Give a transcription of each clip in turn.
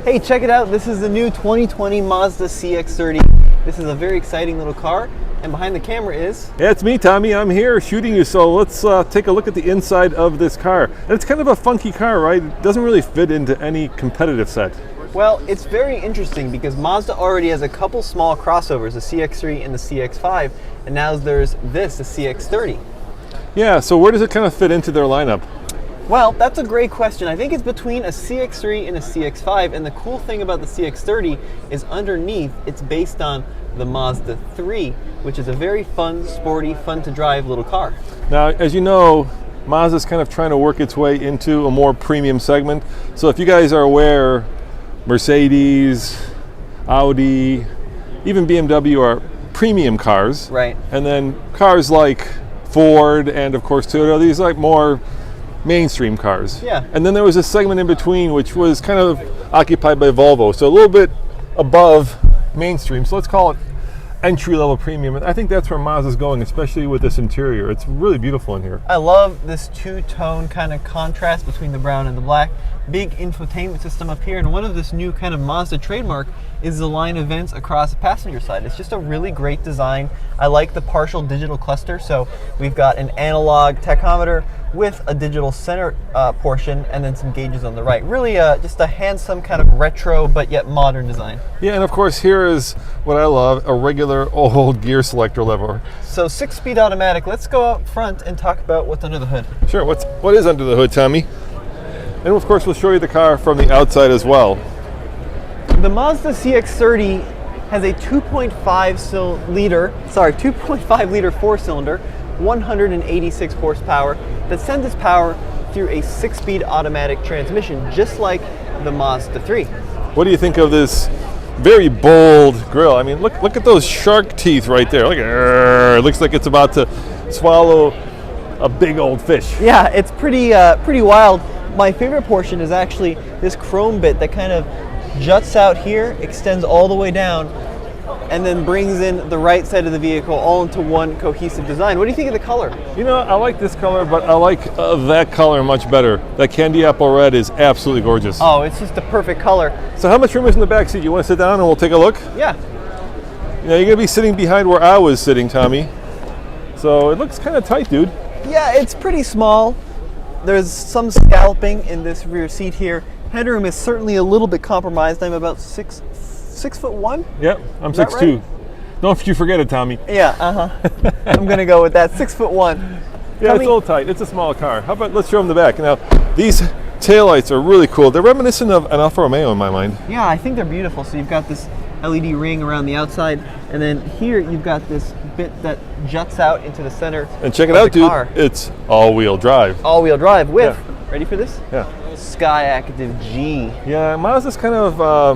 Hey, check it out. This is the new 2020 Mazda CX-30. This is a very exciting little car, and behind the camera is... Yeah, it's me, Tommy. I'm here shooting you, so let's take a look at the inside of this car. And it's kind of a funky car, right? It doesn't really fit into any competitive set. Well, it's very interesting because Mazda already has a couple small crossovers, the CX-3 and the CX-5, and now there's this, the CX-30. Yeah, so where does it kind of fit into their lineup? Well, that's a great question. I think it's between a CX-3 and a CX-5, and the cool thing about the CX-30 is underneath, it's based on the Mazda 3, which is a very fun, sporty, fun-to-drive little car. Now, as you know, Mazda's kind of trying to work its way into a more premium segment. So if you guys are aware, Mercedes, Audi, even BMW are premium cars. Right. And then cars like Ford and, of course, Toyota, these like more mainstream cars. Yeah. And then there was a segment in between which was kind of occupied by Volvo, so a little bit above mainstream. So let's call it entry-level premium. And I think that's where Mazda's going, especially with this interior. It's really beautiful in here. I love this two-tone kind of contrast between the brown and the black. Big infotainment system up here, and one of this new kind of Mazda trademark is the line of vents across the passenger side. It's just a really great design. I like the partial digital cluster, so we've got an analog tachometer with a digital center portion and then some gauges on the right. Really just a handsome kind of retro but yet modern design. Yeah, and of course here is what I love, a regular old gear selector lever. So 6-speed automatic. Let's go out front and talk about what's under the hood. Sure, what is under the hood, Tommy? And of course we'll show you the car from the outside as well. The Mazda CX-30 has a 2.5 liter four-cylinder, 186 horsepower that sends its power through a 6-speed automatic transmission, just like the Mazda 3. What do you think of this very bold grille? I mean, look at those shark teeth right there. Look at it looks like it's about to swallow a big old fish. Yeah, it's pretty wild. My favorite portion is actually this chrome bit that kind of juts out here, extends all the way down, and then brings in the right side of the vehicle all into one cohesive design. What do you think of the color? You know, I like this color, but I like that color much better. That candy apple red is absolutely gorgeous. Oh, it's just the perfect color. So how much room is in the back seat? You want to sit down and we'll take a look? Yeah. You know, you're going to be sitting behind where I was sitting, Tommy. So it looks kind of tight, dude. Yeah, it's pretty small. There's some scalloping in this rear seat here. Headroom is certainly a little bit compromised. I'm about 6'1". Yep, I'm 6'2". Right? Don't you forget it, Tommy. Yeah, I'm gonna go with that, 6'1". Yeah, it's a little tight. It's a small car. How about let's show them the back. Now, these taillights are really cool. They're reminiscent of an Alfa Romeo in my mind. Yeah, I think they're beautiful. So you've got this LED ring around the outside, and then here you've got this bit that juts out into the center. And check it out, dude. It's all-wheel drive. All-wheel drive with, ready for this? Yeah. Sky Active G. Yeah, Mazda's kind of a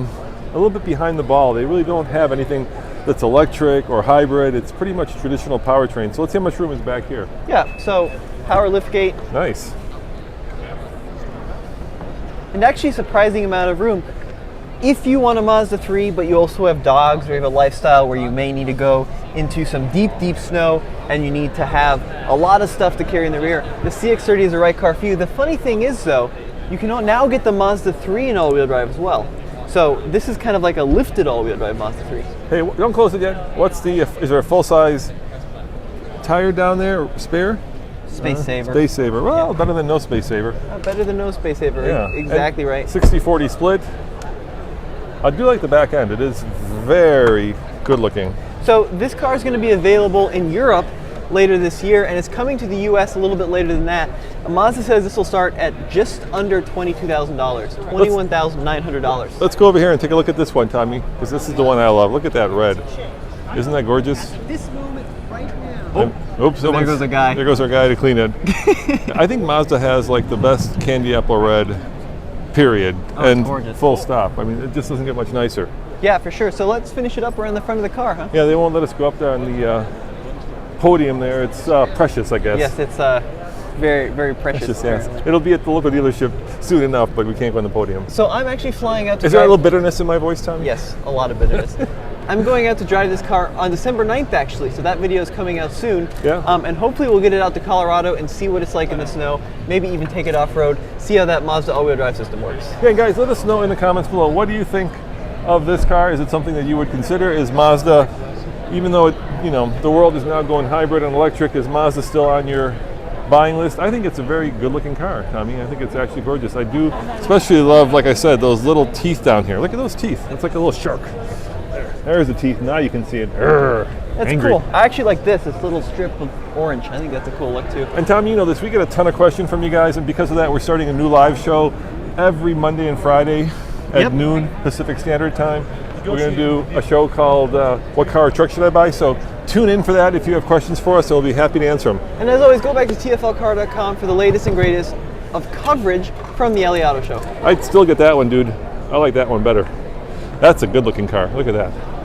little bit behind the ball. They really don't have anything that's electric or hybrid. It's pretty much traditional powertrain. So let's see how much room is back here. Yeah, so power liftgate. Nice. And actually a surprising amount of room. If you want a Mazda 3, but you also have dogs or you have a lifestyle where you may need to go into some deep, deep snow and you need to have a lot of stuff to carry in the rear, the CX-30 is the right car for you. The funny thing is, though, you can now get the Mazda 3 in all-wheel drive as well. So this is kind of like a lifted all-wheel drive Mazda 3. Hey, don't close it yet. Is there a full-size tire down there, spare? Space saver. Space saver. Well, better than no space saver. Better than no space saver. Yeah. Exactly and right. 60-40 split. I do like the back end. It is very good looking. So this car is going to be available in Europe later this year, and it's coming to the US a little bit later than that. Mazda says this will start at just under $22,000, $21,900. Let's go over here and take a look at this one, Tommy, because this is the one I love. Look at that red. Isn't that gorgeous? At this moment right now. Oops, there goes a guy. There goes our guy to clean it. I think Mazda has like the best candy apple red, period, and full stop. I mean, it just doesn't get much nicer. Yeah, for sure. So let's finish it up around the front of the car, huh? Yeah, they won't let us go up there on the podium there. It's precious, I guess. Yes, it's very, very precious. Yes. It'll be at the local dealership soon enough, but we can't go on the podium. So I'm actually flying out to Is there a little bitterness in my voice, Tommy? Yes, a lot of bitterness. I'm going out to drive this car on December 9th, actually, so that video is coming out soon. Yeah. And hopefully we'll get it out to Colorado and see what it's like in the snow, maybe even take it off-road, see how that Mazda all-wheel drive system works. Yeah, guys, let us know in the comments below, what do you think of this car? Is it something that you would consider? Is Mazda, even though the world is now going hybrid and electric, is Mazda still on your buying list? I think it's a very good looking car, Tommy. I think it's actually gorgeous. I do especially love, like I said, those little teeth down here. Look at those teeth. It's like a little shark. There's the teeth. Now you can see it. That's angry. cool. I actually like this little strip of orange. I think that's a cool look too. And Tommy, you know this, we get a ton of questions from you guys, and because of that, we're starting a new live show every Monday and Friday at noon Pacific Standard Time. We're going to do a show called What Car or Truck Should I Buy? So tune in for that if you have questions for us, and we'll be happy to answer them. And as always, go back to tflcar.com for the latest and greatest of coverage from the LA Auto Show. I'd still get that one, dude. I like that one better. That's a good looking car. Look at that.